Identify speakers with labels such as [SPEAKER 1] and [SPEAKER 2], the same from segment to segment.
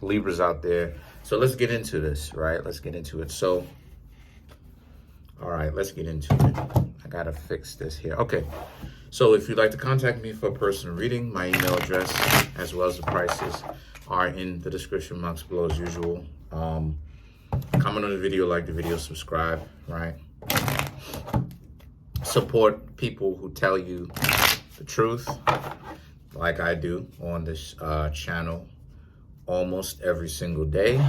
[SPEAKER 1] Libras out there. So let's get into this, right? Let's get into it. So, all right, let's get into it. I gotta fix this here. Okay. So if you'd like to contact me for a personal reading, my email address as well as the prices are in the description box below as usual. Comment on the video, like the video, subscribe, right? Support people who tell you the truth, like I do on this channel almost every single day,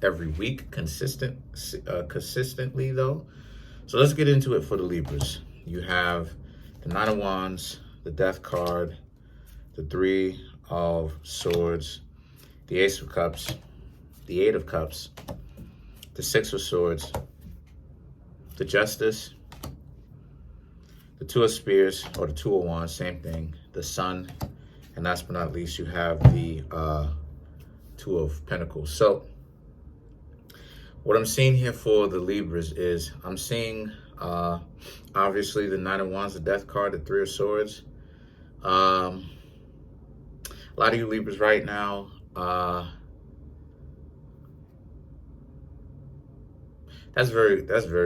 [SPEAKER 1] every week, consistently though. So let's get into it for the Libras. You have the Nine of Wands, the Death card, the Three of Swords, the Ace of Cups, the Eight of Cups, the Six of Swords, the Justice, the Two of Spears, or the Two of Wands, same thing, the Sun, and last but not least, you have the Two of Pentacles. So what I'm seeing here for the Libras is I'm seeing obviously the Nine of Wands, the Death card, the Three of Swords. A lot of you Libras right now, that's very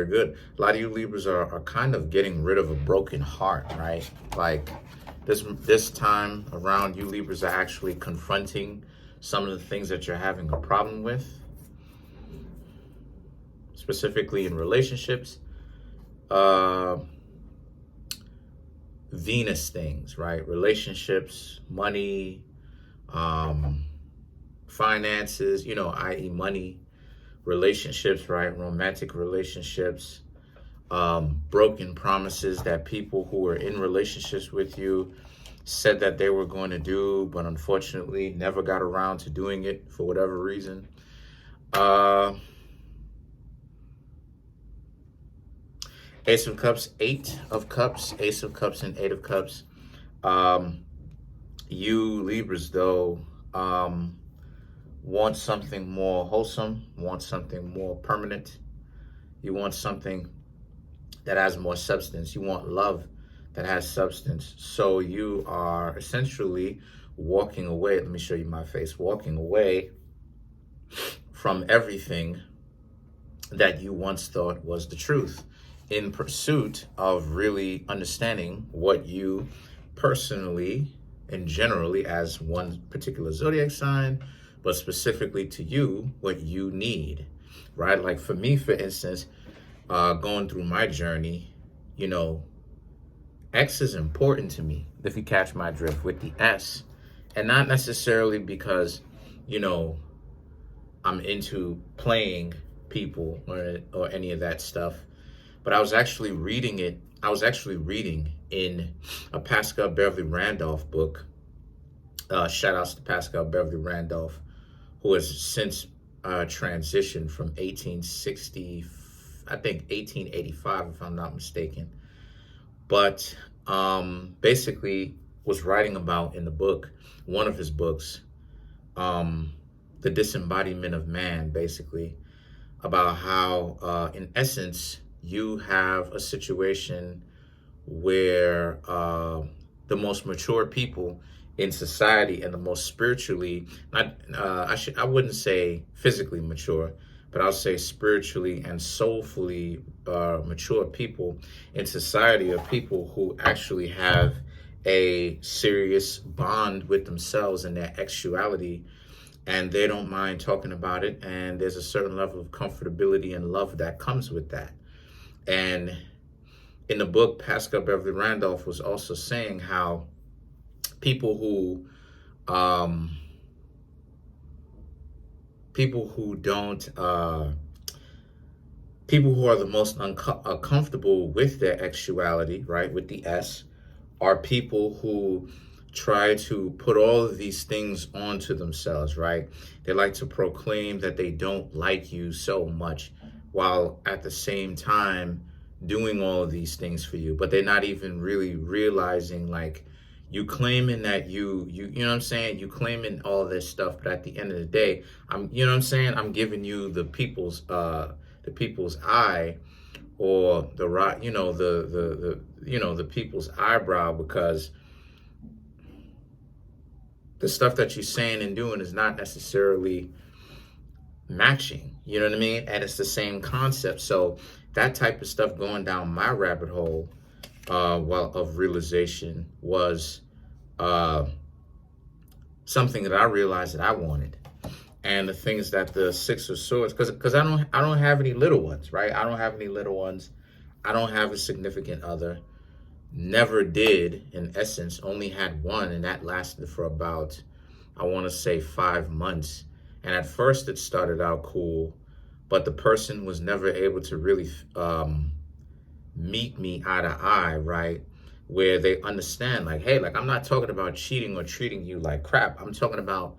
[SPEAKER 1] good. A lot of you Libras are kind of getting rid of a broken heart, right? Like this time around, you Libras are actually confronting some of the things that you're having a problem with, specifically in relationships. Venus things, right? Relationships, money, finances, you know, i.e. money, relationships, right? Romantic relationships, broken promises that people who were in relationships with you said that they were going to do, but unfortunately never got around to doing it for whatever reason. Ace of Cups, Eight of Cups, Ace of Cups, and Eight of Cups. You Libras, though, want something more wholesome, want something more permanent. You want something that has more substance. You want love that has substance. So you are essentially walking away. Let me show you my face. Walking away from everything that you once thought was the truth, in pursuit of really understanding what you personally and generally as one particular zodiac sign, but specifically to you, what you need, right? Like for me, for instance, going through my journey, you know, X is important to me, if you catch my drift, with the S. And not necessarily because, you know, I'm into playing people or any of that stuff. But I was actually reading it. I was actually reading in a Pascal Beverly Randolph book. Shout outs to Pascal Beverly Randolph, who has since transitioned from 1860, I think 1885, if I'm not mistaken. But basically was writing about in the book, one of his books, The Disembodiment of Man, basically, about how, in essence, you have a situation where the most mature people in society and the most spiritually, I wouldn't say physically mature, but I'll say spiritually and soulfully mature people in society are people who actually have a serious bond with themselves and their actuality, and they don't mind talking about it, and there's a certain level of comfortability and love that comes with that. And in the book, Pascal Beverly Randolph was also saying how people who are the most uncomfortable with their actuality, right, with the S, are people who try to put all of these things onto themselves, right? They like to proclaim that they don't like you so much, while at the same time doing all of these things for you. But they're not even really realizing, like, you claiming that you know what I'm saying? You claiming all this stuff, but at the end of the day, you know what I'm saying? I'm giving you the people's eye, or the, you know, the people's eyebrow, because the stuff that you're saying and doing is not necessarily matching, you know what I mean? And it's the same concept. So that type of stuff going down my rabbit hole of realization was something that I realized that I wanted. And the things that the Six of Swords, because I don't have any little ones, right? I don't have any little ones. I don't have a significant other. Never did, in essence. Only had one, and that lasted for about, I want to say, 5 months. And at first it started out cool, but the person was never able to really meet me eye to eye, right? Where they understand, like, hey, like, I'm not talking about cheating or treating you like crap. I'm talking about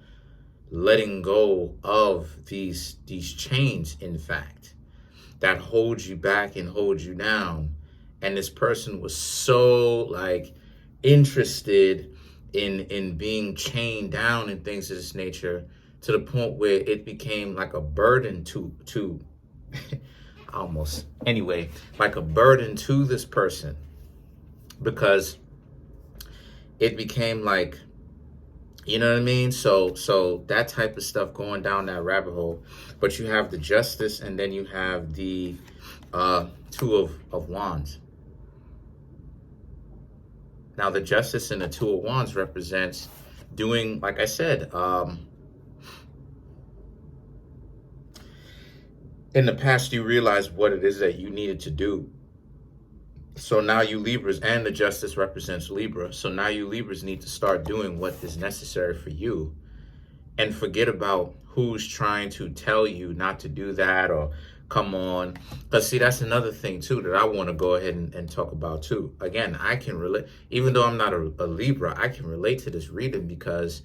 [SPEAKER 1] letting go of these chains, in fact, that hold you back and hold you down. And this person was so like interested in being chained down and things of this nature, to the point where it became like a burden to almost, anyway, like a burden to this person, because it became like, you know what I mean? So that type of stuff going down that rabbit hole. But you have the Justice, and then you have the Two of Wands. Now, the Justice and the Two of Wands represents doing, like I said, in the past, you realized what it is that you needed to do. So now you Libras, and the Justice represents Libra. So now you Libras need to start doing what is necessary for you, and forget about who's trying to tell you not to do that or come on. Because see, that's another thing too that I want to go ahead and talk about too. Again, I can relate, even though I'm not a Libra, I can relate to this reading because,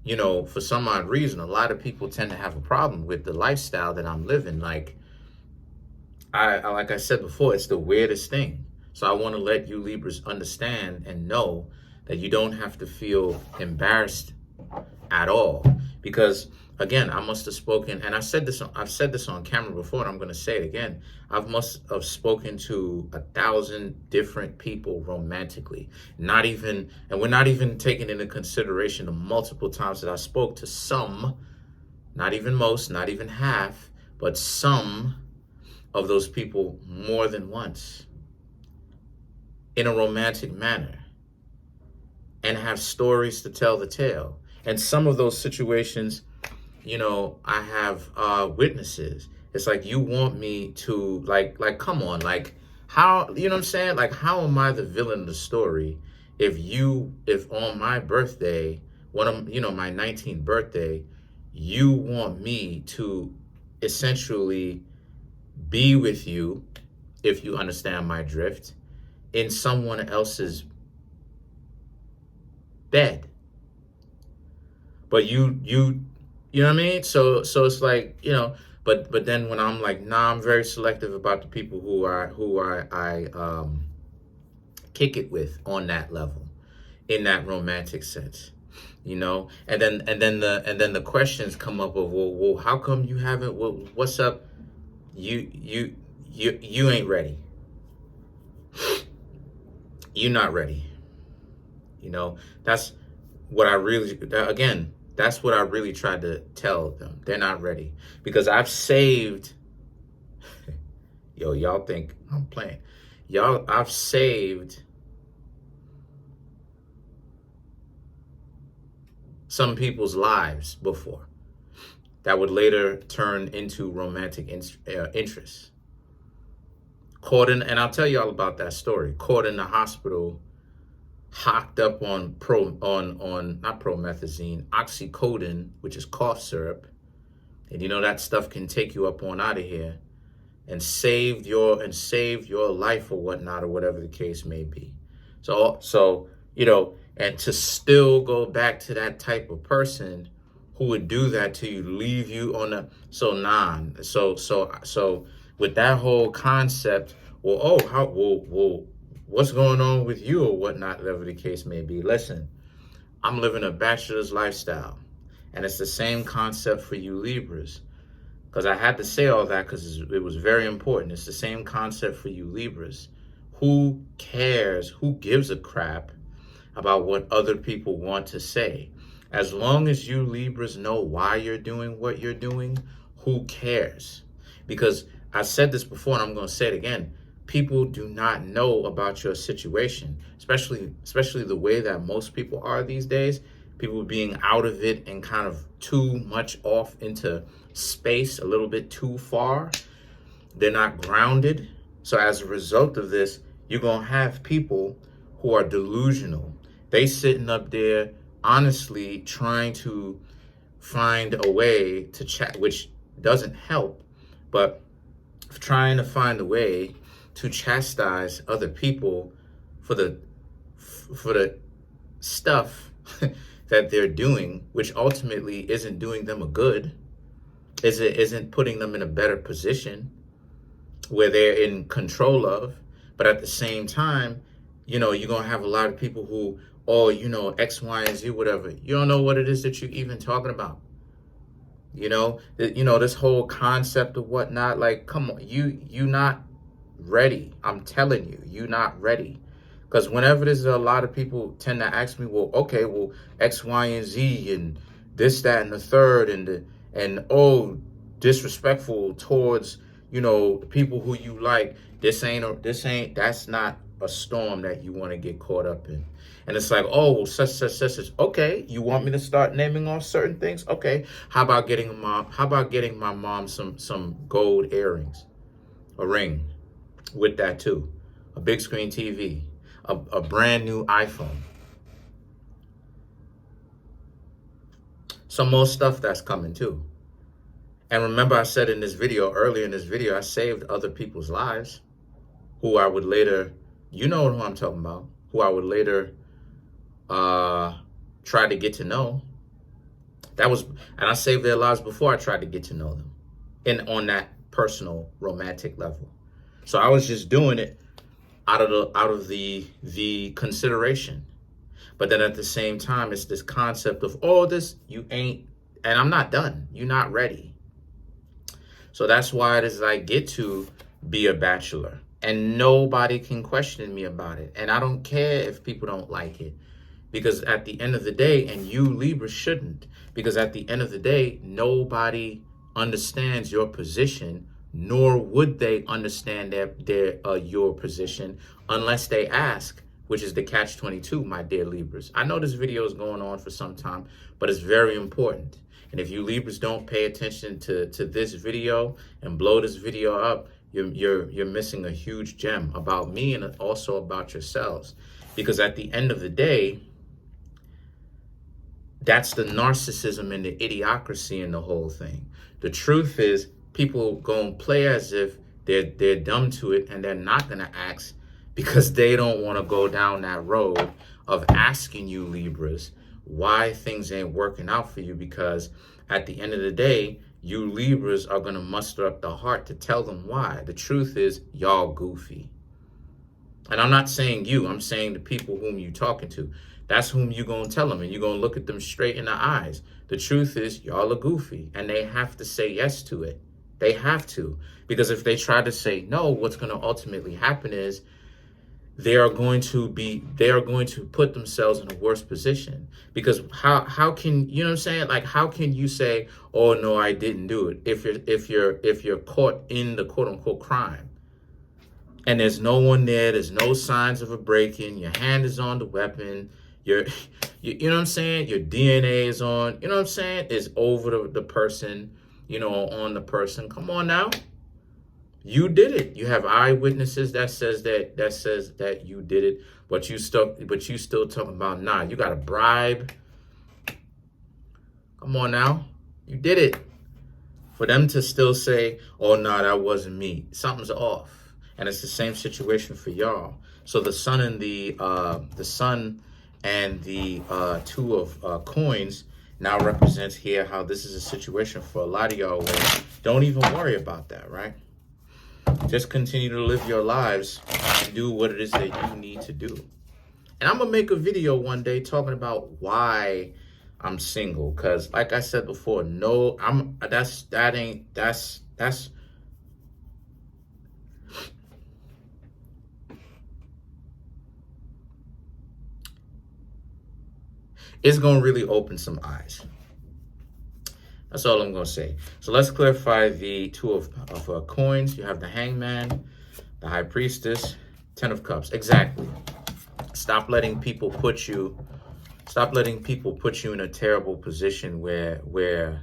[SPEAKER 1] you know, for some odd reason, a lot of people tend to have a problem with the lifestyle that I'm living. Like like I said before, it's the weirdest thing. So I want to let you Libras understand and know that you don't have to feel embarrassed at all. Because again, I must have spoken, and I've said this on camera before, and I'm going to say it again. Must have spoken to 1,000 different people romantically. Not even, and we're not even taking into consideration the multiple times that I spoke to some, not even most, not even half, but some of those people more than once in a romantic manner, and have stories to tell the tale. And some of those situations, you know, I have witnesses. It's like, you want me to like, come on, like, how, you know what I'm saying? Like, how am I the villain of the story if on my birthday, my 19th birthday, you want me to essentially be with you, if you understand my drift, in someone else's bed. But you know what I mean? So it's like, you know, but then when I'm like, nah, I'm very selective about the people who I kick it with on that level, in that romantic sense, you know. And then the questions come up of, well, how come you haven't? What's up? You ain't ready. You're not ready. You know, that's what I really, again, that's what I really tried to tell them. They're not ready. Because I've saved, y'all think I'm playing. I've saved some people's lives before that would later turn into romantic interest. Caught in, and I'll tell you all about that story. Caught in the hospital, hocked up on not promethazine, oxycodone, which is cough syrup. And you know that stuff can take you up on out of here, and saved your life or whatnot, or whatever the case may be. So you know, and to still go back to that type of person who would do that to you, leave you on a so with that whole concept, what's going on with you or whatnot, whatever the case may be. Listen, I'm living a bachelor's lifestyle, and it's the same concept for you Libras. Because I had to say all that because it was very important. It's the same concept for you Libras. Who cares? Who gives a crap about what other people want to say? As long as you Libras know why you're doing what you're doing, who cares? Because I said this before and I'm going to say it again. People do not know about your situation, especially the way that most people are these days. People being out of it and kind of too much off into space, a little bit too far. They're not grounded. So as a result of this, you're going to have people who are delusional. They sitting up there honestly trying to find a way to chat, which doesn't help, but trying to find a way to chastise other people for the stuff that they're doing, which ultimately isn't doing them a good, isn't putting them in a better position where they're in control of. But at the same time, you're going to have a lot of people who, X, Y, and Z, whatever. You don't know what it is that you're even talking about. This whole concept of whatnot, like, come on, you not ready. I'm telling you, you're not ready. Because whenever there's a lot of people tend to ask me, well, okay, well, X, Y, and Z, and this, that, and the third, and disrespectful towards, the people who you like. That's not a storm that you want to get caught up in. And it's like, oh, well, such. Okay, you want me to start naming off certain things? Okay, how about getting my mom some gold earrings, a ring with that too, a big screen TV, a brand new iPhone, some more stuff that's coming too. And remember, I said earlier in this video, I saved other people's lives who I would later, you know who I'm talking about, who I would later try to get to know. And I saved their lives before I tried to get to know them, and on that personal romantic level. So I was just doing it out of the consideration. But then at the same time, it's this concept of, you ain't, and I'm not done. You're not ready. So that's why it is I get to be a bachelor, and nobody can question me about it. And I don't care if people don't like it. Because at the end of the day, and you Libra shouldn't, because at the end of the day, nobody understands your position, nor would they understand your position unless they ask, which is the catch-22, my dear Libras. I know this video is going on for some time, but it's very important. And if you Libras don't pay attention to this video and blow this video up, you're missing a huge gem about me and also about yourselves. Because at the end of the day, that's the narcissism and the idiocracy in the whole thing. The truth is, people gonna play as if they're dumb to it, and they're not gonna ask because they don't want to go down that road of asking you Libras why things ain't working out for you. Because at the end of the day, you Libras are gonna muster up the heart to tell them why. The truth is, y'all goofy. And I'm not saying you, I'm saying the people whom you talking to. That's whom you're going to tell them, and you're going to look at them straight in the eyes. The truth is, y'all are goofy, and they have to say yes to it. They have to. Because if they try to say no, what's going to ultimately happen is they are going to put themselves in a worse position. Because how can, you know what I'm saying? Like, how can you say, oh, no, I didn't do it, if you're caught in the quote unquote crime? And there's no one there, there's no signs of a break-in, your hand is on the weapon, you know what I'm saying? Your DNA is on, you know what I'm saying? Is over the person, on the person. Come on now. You did it. You have eyewitnesses that says that you did it, but you still talking about, nah, you got a bribe. Come on now. You did it. For them to still say, oh, no, that wasn't me. Something's off. And it's the same situation for y'all. So the sun and the two of coins now represents here how this is a situation for a lot of y'all where don't even worry about that, right? Just continue to live your lives and do what it is that you need to do. And I'm going to make a video one day talking about why I'm single. Because like I said before, no, it's going to really open some eyes. That's all I'm going to say. So let's clarify the two of coins. You have the Hangman, the High Priestess, Ten of Cups. Exactly. Stop letting people put you in a terrible position where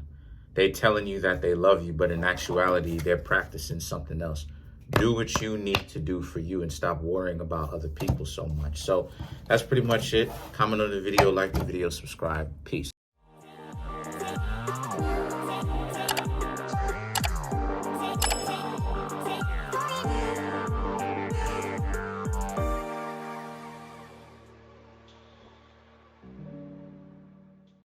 [SPEAKER 1] they're telling you that they love you, but in actuality, they're practicing something else. Do what you need to do for you and stop worrying about other people so much. So that's pretty much it. Comment on the video, like the video, subscribe. Peace.